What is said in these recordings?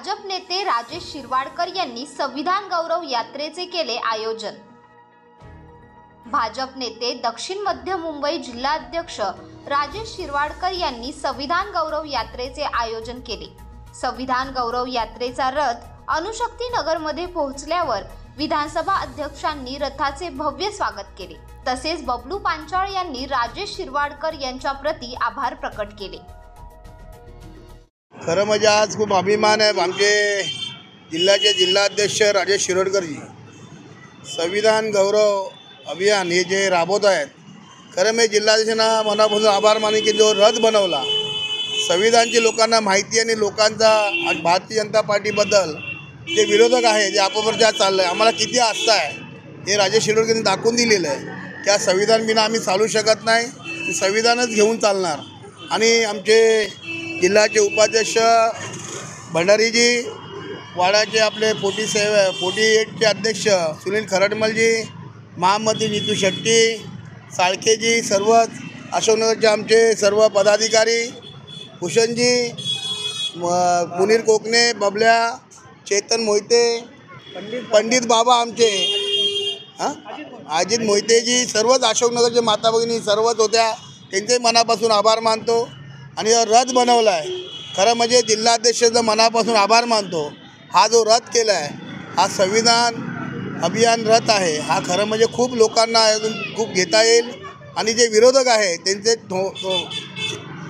भाजप नेते राजेश शिरवाडकर यांनी संविधान गौरव यात्रेचे केले आयोजन। भाजप नेते दक्षिण मध्य मुंबई जिल्हाध्यक्ष राजेश शिरवाडकर यांनी संविधान गौरव यात्रेचे आयोजन केले। संविधान गौरव यात्रेचा रथ अणुशक्ती नगरमध्ये पोहोचल्यावर विधानसभा अध्यक्षांनी रथाचे भव्य स्वागत केले। तसेच बबलू पांचाळ यांनी राजेश शिरवाडकर यांच्या प्रती आभार प्रकट केले। खरं म्हणजे आज खूप अभिमान आहे आमचे जिल्ह्याचे जिल्हाध्यक्ष राजेश शिरोडकरजी संविधान गौरव अभियान हे जे राबवत आहेत। खरं मी जिल्हाध्यक्षांना मनापासून आभार मानेन की जो रथ बनवला संविधानची लोकांना माहिती आणि लोकांचा भारतीय जनता पार्टीबद्दल जे विरोधक आहे जे अपप्रचार चाललं आहे आम्हाला किती आस्था आहे हे राजेश शिरोडकरांनी दाखवून दिलेलं आहे। त्या संविधान बिना आम्ही चालू शकत नाही, संविधानच घेऊन चालणार। आणि आमचे जिल्ह्याचे उपाध्यक्ष भंडारीजी, वाडाचे आपले 48चे अध्यक्ष सुनील खरडमलजी, महामंत्री नीतू शेट्टी, साळकेजी, सर्वच अशोकनगरचे आमचे सर्व पदाधिकारी, भूषणजी, मुनीर कोकणे, बबल्या, चेतन मोहिते, पंडित बाबा आमचे अजित मोहितेजी, सर्वच अशोकनगरचे माता भगिनी सर्वच होत्या। त्यांचे मनापासून आभार मानतो। आणि रथ बनवला आहे खरं म्हणजे जिल्हाध्यक्षाचा मनापासून आभार मानतो। हा जो रथ केला आहे हा संविधान अभियान रथ आहे। हा खरं म्हणजे खूप लोकांना अजून खूप घेता येईल आणि जे विरोधक आहे त्यांचे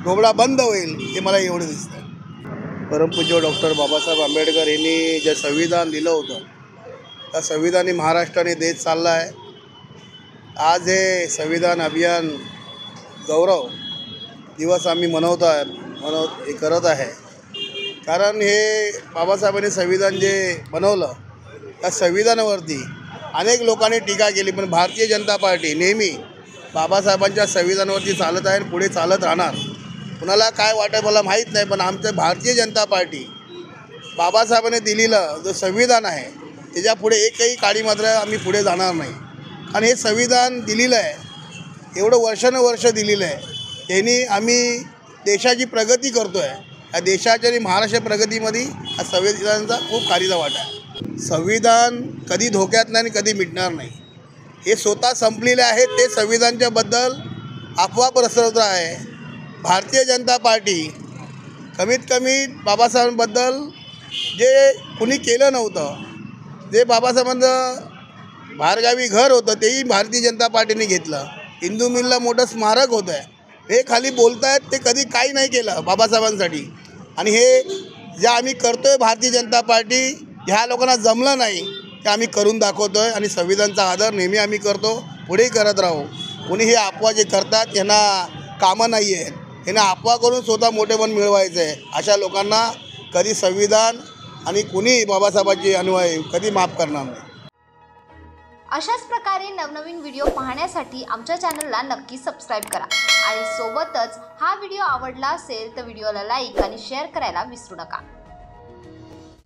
ढोबळा बंद होईल हे मला एवढं दिसतं। परमपूज्य डॉक्टर बाबासाहेब आंबेडकर यांनी जे संविधान दिलं होतं त्या संविधानी महाराष्ट्राने देश चालला आहे। आज हे संविधान अभियान गौरव दिवस आम्ही करत आहे। कारण हे बाबासाहेबांनी संविधान जे बनवलं त्या संविधानावरती अनेक लोकांनी टीका केली, पण भारतीय जनता पार्टी नेहमी बाबासाहेबांच्या संविधानावरती चालत आहे आणि पुढे चालत राहणार। कुणाला काय वाटतं मला माहीत नाही, पण आमचं भारतीय जनता पार्टी बाबासाहेबांनी दिलेलं जो संविधान आहे त्याच्या पुढे एकही काडी मात्र आम्ही पुढे जाणार नाही। आणि हे संविधान दिलेलं आहे एवढं वर्षानुवर्ष दिलेलं आहे त्यांनी आम्ही देशाची प्रगती करतो आहे। या देशाच्या आणि महाराष्ट्र प्रगतीमध्ये हा संविधानाचा खूप कारीचा वाटा आहे। संविधान कधी धोक्यात नाही आणि कधी मिटणार नाही। हे स्वतः संपलेले आहे ते संविधानाच्याबद्दल अफवा पसरवत आहे। भारतीय जनता पार्टी कमीत कमी बाबासाहेबांबद्दल जे कुणी केलं नव्हतं, जे बाबासाहेबांचं बाहेरगावी घर होतं तेही भारतीय जनता पार्टीने घेतलं। हिंदू मिलला मोठं स्मारक होतं आहे, हे खाली बोलत आहेत ते कधी काही नाही केलं बाबासाहेबांसाठी। आणि हे जे आम्ही करतो आहे भारतीय जनता पार्टी ह्या लोकांना जमलं नाही ते आम्ही करून दाखवतो आहे। आणि संविधानाचा आदर नेहमी आम्ही करतो, पुढेही करत राहू। कोणी हे अफवा जे करतात त्यांना कामं नाही आहेत, त्यांना अफवा करून स्वतः मोठेपण मिळवायचं आहे। अशा लोकांना कधी संविधान आणि कुणी बाबासाहेबांचे अनुयायी कधी माफ करणार नाही। अशाच प्रकारे नवनवीन व्हिडिओ पाहण्यासाठी आमच्या चॅनलला नक्की सबस्क्राइब करा आणि सोबतच हा व्हिडिओ आवडला असेल तर व्हिडिओला लाईक आणि शेअर करायला विसरू नका।